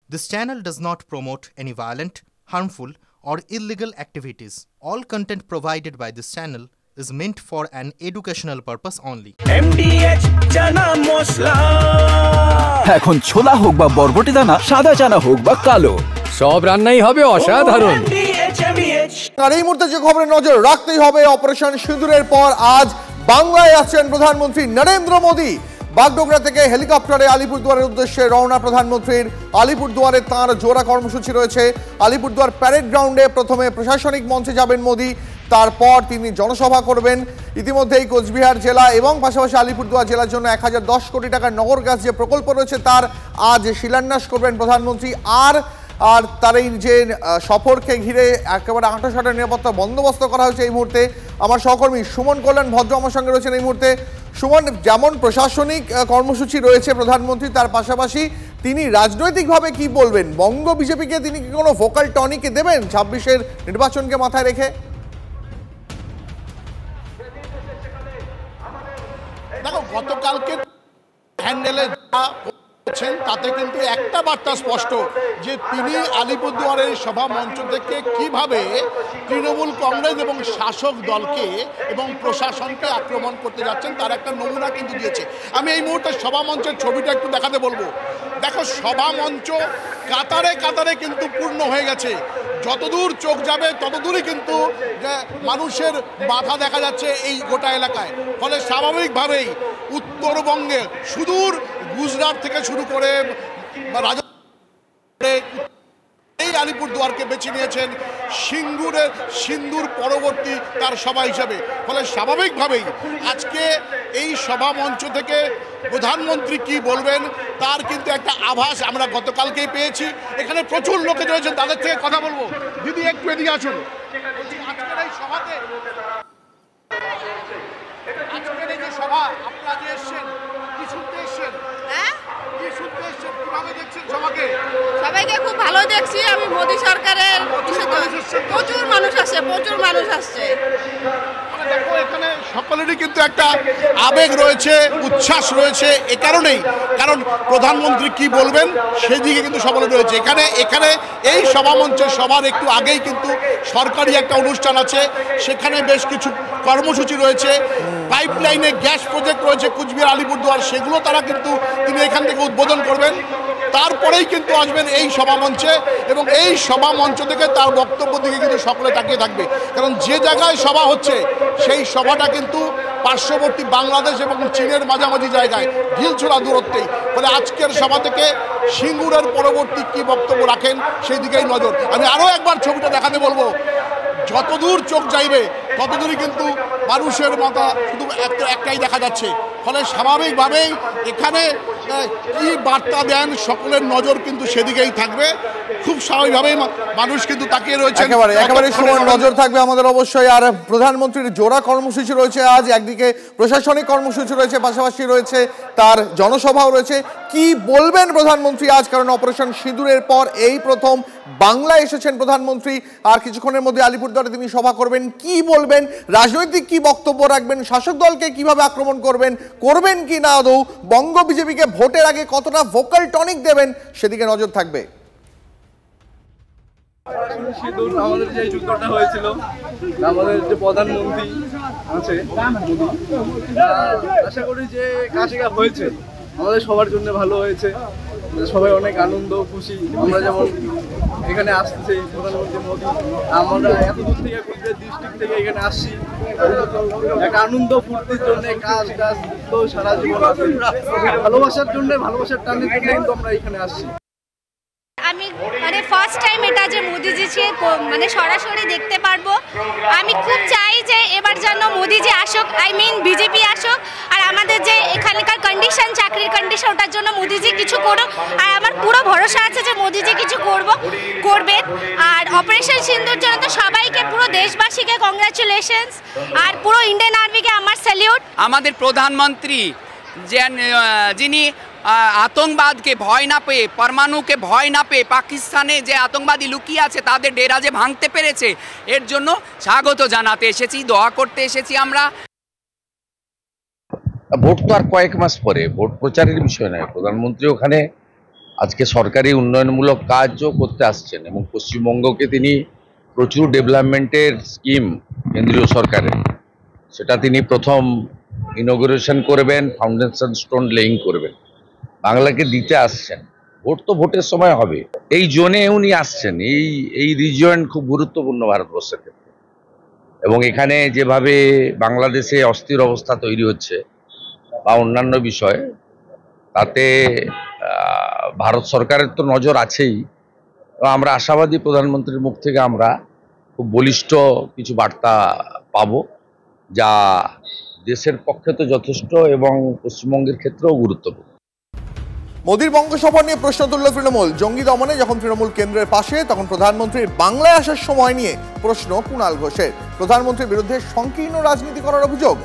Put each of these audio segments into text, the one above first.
This channel does not promote any violent, harmful, or illegal activities. All content provided by this channel is meant for an educational purpose only. MDH chana masala এখন ছোলা হোক বা বরবটি দানা, সাদা চানা হোক বা কালো, সব রান্নাই হবে অসাধারণ। আর এই মুহূর্তে যে খবরে নজর রাখতেই হবে, অপারেশন সিঁদুরের পর আজ বাংলায় আসছেন প্রধানমন্ত্রী নরেন্দ্র মোদী। বাগডোগরা থেকে হেলিকপ্টারে আলিপুরদুয়ারের উদ্দেশ্যে রওনা প্রধানমন্ত্রীর। আলিপুরদুয়ারে তাঁর জোড়া কর্মসূচি রয়েছে। আলিপুরদুয়ার প্যারেড গ্রাউন্ডে প্রথমে প্রশাসনিক মঞ্চে যাবেন মোদী, তারপর তিনি জনসভা করবেন। ইতিমধ্যেই কোচবিহার জেলা এবং পাশাপাশি আলিপুরদুয়ার জেলার জন্য 1010 কোটি টাকার নগর গ্যাস যে প্রকল্প রয়েছে তার আজ শিলান্যাস করবেন প্রধানমন্ত্রী। আর তার এই যে সফরকে ঘিরে একেবারে আঁটাসাঁটা নিরাপত্তা বন্দোবস্ত করা হয়েছে এই মুহূর্তে। আমার সহকর্মী সুমন কল্যাণ ভদ্র আমার সঙ্গে রয়েছেন এই মুহূর্তে। সুমন, যেমন প্রশাসনিক কর্মসূচি রয়েছে প্রধানমন্ত্রী, তার পাশাপাশি তিনি রাজনৈতিকভাবে কি বলবেন? বঙ্গ বিজেপিকে তিনি কি কোনো ভোকাল টনিক দেবেন 26-এর নির্বাচনকে মাথায় রেখে? দেখো, গতকালকে হ্যান্ডেলে তাতে কিন্তু একটা বার্তা স্পষ্ট যে তিনি আলিপুরদুয়ারের সভা মঞ্চ থেকে কিভাবে তৃণমূল কংগ্রেস এবং শাসক দলকে এবং প্রশাসনকে আক্রমণ করতে যাচ্ছেন তার একটা নমুনা কিন্তু দিয়েছে। আমি এই মুহূর্তে সভা মঞ্চের ছবিটা একটু দেখাতে বলবো। দেখো, সভা মঞ্চ কাতারে কাতারে কিন্তু পূর্ণ হয়ে গেছে। যতদূর চোখ যাবে ততদূরই কিন্তু মানুষের বাধা দেখা যাচ্ছে এই গোটা এলাকায়। ফলে স্বাভাবিকভাবেই উত্তরবঙ্গে সুদূর গুজরাট থেকে শুরু করে এই আলিপুরদুয়ারকে বেছে নিয়েছেন সিন্দুর পরবর্তী তার সভা হিসাবে। ফলে স্বাভাবিকভাবেই আজকে এই সভা মঞ্চ থেকে প্রধানমন্ত্রী কি বলবেন তার কিন্তু একটা আভাস আমরা গতকালকেই পেয়েছি। এখানে প্রচুর লোকে রয়েছেন, তাদের থেকে কথা বলবো। দিদি একটু এদিকে আসুন। আজকের এই সভাতে, আজকের এই যে সভা আপনারা যে এসছেন, কি শুনতে এসছেন? সবাইকে খুব ভালো দেখছি। আমি মোদী সরকারের প্রচুর মানুষ আসছে। দেখো, এখানে সকলেরই কিন্তু একটা আবেগ রয়েছে, উচ্ছ্বাস রয়েছে। এ কারণেই, কারণ প্রধানমন্ত্রী কি বলবেন সেদিকে কিন্তু সকলে রয়েছে। এখানে এই সভামঞ্চের সবার একটু আগেই কিন্তু সরকারি একটা অনুষ্ঠান আছে, সেখানে বেশ কিছু কর্মসূচি রয়েছে। পাইপলাইনে গ্যাস প্রজেক্ট রয়েছে কুচবিহার আলিপুরদুয়ার, সেগুলো তিনি এখান থেকে উদ্বোধন করবেন। তারপরেই কিন্তু আসবেন এই সভামঞ্চে এবং এই সভামঞ্চ থেকে তার বক্তব্য দিকে কিন্তু সকলে তাকিয়ে থাকবে। কারণ যে জায়গায় সভা হচ্ছে সেই সভাটা কিন্তু পার্শ্ববর্তী বাংলাদেশ এবং চীনের মাঝামাঝি জায়গায়, ঢিলছোড়া দূরত্বেই। ফলে আজকের সভা থেকে সিঙ্গুরের পরবর্তী কি বক্তব্য রাখেন সেই দিকেই নজর। আমি আরও একবার ছবিটা দেখাতে বলবো। যতদূর চোখ যাইবে ততদূরই কিন্তু মানুষের মাথা শুধু একটাই দেখা যাচ্ছে। ফলে স্বাভাবিকভাবেই এখানে কি বার্তা দেন সকলের নজর কিন্তু সেদিকেই থাকবে। খুব স্বাভাবিকভাবেই মানুষ কিন্তু তাকিয়ে রয়েছে। একেবারে সময় নজর থাকবে আমাদের অবশ্যই। আর প্রধানমন্ত্রীর জোড়া কর্মসূচি রয়েছে আজ, একদিকে প্রশাসনিক কর্মসূচি রয়েছে, পাশাপাশি রয়েছে তার জনসভাও রয়েছে। কি বলবেন প্রধানমন্ত্রী আজ? কারণ অপারেশন সিঁদুরের পর এই প্রথম বাংলায় এসেছেন প্রধানমন্ত্রী। আর কিছুক্ষণের মধ্যে আলিপুরদুয়ারে তিনি সভা করবেন। কি বলবেন? রাজনৈতিক কি বক্তব্য রাখবেন? শাসক দলকে কিভাবে আক্রমণ করবেন কি না আদৌ? বঙ্গ বিজেপিকে ভোটের আগে কতটা ভোকাল টনিক দেবেন সেদিকে নজর থাকবে। আমাদের যে যুদ্ধটা হয়েছিল, আমাদের যে প্রধানমন্ত্রী আছে আশা করি যে কাজটা হয়েছে আমাদের সবার জন্য ভালো হয়েছে। সবাই অনেক আনন্দ খুশি। আমরা যেমন এখানে আসতেছি প্রধানমন্ত্রী মোদী, আমরা এত দূর থেকে কুচবিহার ডিস্ট্রিক্ট থেকে এখানে আসছি একটা আনন্দ ফুর্তির জন্য। কাজ তো সারা জীবন আছে, ভালোবাসার জন্য, ভালোবাসার টানের জন্য কিন্তু আমরা এখানে আসছি। আমি ফার্স্ট টাইম এটা যে মোদিজিকে সরাসরি দেখতে পারবো। আমি খুব চাই যে এবার যেন মোদিজি আসুক, বিজেপি আসুক। আর আমাদের যে এখানকার কন্ডিশন, চাকরির কন্ডিশন, ওটার জন্য মোদিজি কিছু করুক। আর আমার পুরো ভরসা আছে যে মোদিজি কিছু করবেন। আর অপারেশন সিন্দুর জন্য তো সবাইকে, পুরো দেশবাসীকে কংগ্রাচুলেশনস। আর পুরো ইন্ডিয়ান আর্মিকে আমার স্যালিউট। আমাদের প্রধানমন্ত্রী যিনি আতঙ্কবাদকে ভয় না পেয়ে, পরমাণুকে ভয় না পেয়ে পাকিস্তানে যে আতঙ্কবাদী লুকিয়ে আছে তাদের ডেরা যে ভাঙতে পেরেছে, এর জন্য স্বাগত জানাতে এসেছি, দোয়া করতে এসেছি আমরা। ভোট তো আর কয়েক মাস পরে, ভোট প্রচারের বিষয় নয়। প্রধানমন্ত্রী ওখানে আজকে সরকারি উন্নয়নমূলক কাজও করতে আসছেন এবং পশ্চিমবঙ্গকে তিনি প্রচুর ডেভেলপমেন্টের স্কিম কেন্দ্রীয় সরকারের সেটা তিনি প্রথম ইনঅগ্রেশন করবেন, ফাউন্ডেশন স্টোন লেইং করবেন, বাংলাকে দিতে আসছেন। ভোট তো ভোটের সময় হবে, এই জোনে উনি আসছেন। এই রিজিয়ন খুব গুরুত্বপূর্ণ ভারতবর্ষের ক্ষেত্রে, এবং এখানে যেভাবে বাংলাদেশে অস্থির অবস্থা তৈরি হচ্ছে বা অন্যান্য বিষয়, তাতে ভারত সরকারের তো নজর আছেই। আমরা আশাবাদী প্রধানমন্ত্রীর মুখ থেকে আমরা খুব বলিষ্ঠ কিছু বার্তা পাব, যা দেশের পক্ষে তো যথেষ্ট এবং পশ্চিমবঙ্গের ক্ষেত্রেও গুরুত্বপূর্ণ। মোদির বঙ্গ সফর নিয়ে প্রশ্ন তুলল তৃণমূল। জঙ্গি দমনে যখন তৃণমূল কেন্দ্রের পাশে, তখন প্রধানমন্ত্রীর বাংলায় আসার সময় নিয়ে প্রশ্ন কুণাল ঘোষের। প্রধানমন্ত্রীর বিরুদ্ধে সংকীর্ণ রাজনীতি করার অভিযোগ।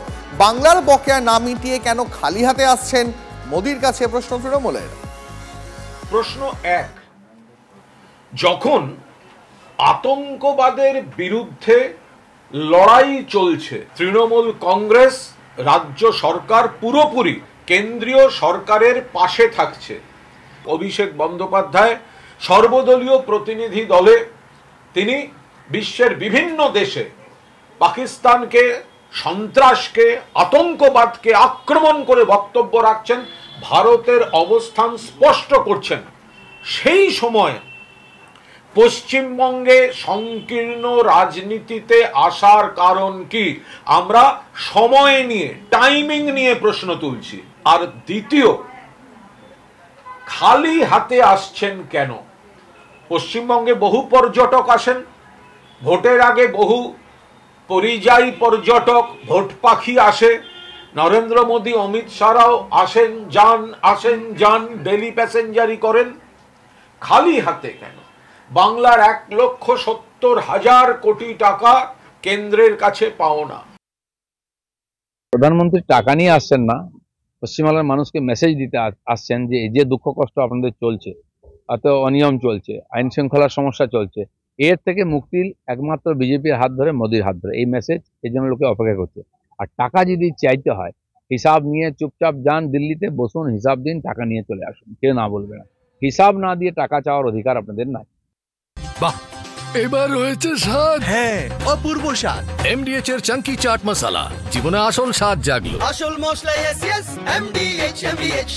বাংলার বকেয়া না মিটিয়ে কেন খালি হাতে আসছেন মোদির কাছে, প্রশ্ন তৃণমূলের। প্রশ্ন এক, যখন আতঙ্কবাদের বিরুদ্ধে লড়াই চলছে, তৃণমূল কংগ্রেস, রাজ্য সরকার পুরোপুরি কেন্দ্রীয় সরকারের পাশে থাকছে। অভিষেক বন্দ্যোপাধ্যায় সর্বদলীয় প্রতিনিধি দলে তিনি বিশ্বের বিভিন্ন দেশে পাকিস্তানকে, সন্ত্রাসকে, আতঙ্কবাদকে আক্রমণ করে বক্তব্য রাখছেন, ভারতের অবস্থান স্পষ্ট করছেন। সেই সময় পশ্চিমবঙ্গে সংকীর্ণ রাজনীতিতে আসার কারণ কি, আমরা সময় নিয়ে, টাইমিং নিয়ে প্রশ্ন তুলছি। আর দ্বিতীয়, খালি হাতে আসছেন কেন? পশ্চিমবঙ্গে বহু পর্যটক আসেন, ভোটের আগে বহু পরিযায়ী পর্যটক, ভোট পাখি আসে। নরেন্দ্র মোদী, অমিত শাহরাও আসেন যান, ডেলি প্যাসেঞ্জারি করেন। খালি হাতে কেন? বাংলার 1,70,000 কোটি টাকা কেন্দ্রের কাছে পাওনা। প্রধানমন্ত্রী টাকা নিয়ে আসছেন না, পশ্চিমবাংলার মানুষকে মেসেজ দিতে আসছেন যে এই যে দুঃখ কষ্ট আপনাদের চলছে, এত অনিয়ম চলছে, আইন শৃঙ্খলার সমস্যা চলছে, এর থেকে মুক্তির একমাত্র বিজেপির হাত ধরে, মোদির হাত ধরে। এই মেসেজ এই জন্য লোকে অপেক্ষা করছে। আর টাকা যদি চাইতে হয়, হিসাব নিয়ে চুপচাপ যান দিল্লিতে, বসুন, হিসাব দিন, টাকা নিয়ে চলে আসুন, কেউ না বলবে না। হিসাব না দিয়ে টাকা চাওয়ার অধিকার আপনাদের নাই। বাহ, এবার রয়েছে স্বাদ। হ্যাঁ, অপূর্ব স্বাদ। এমডিএচ এর চাঙ্কি চাট মশলা, জীবনে আসল স্বাদ জাগলো। আসল মশলা, এমডিএচ।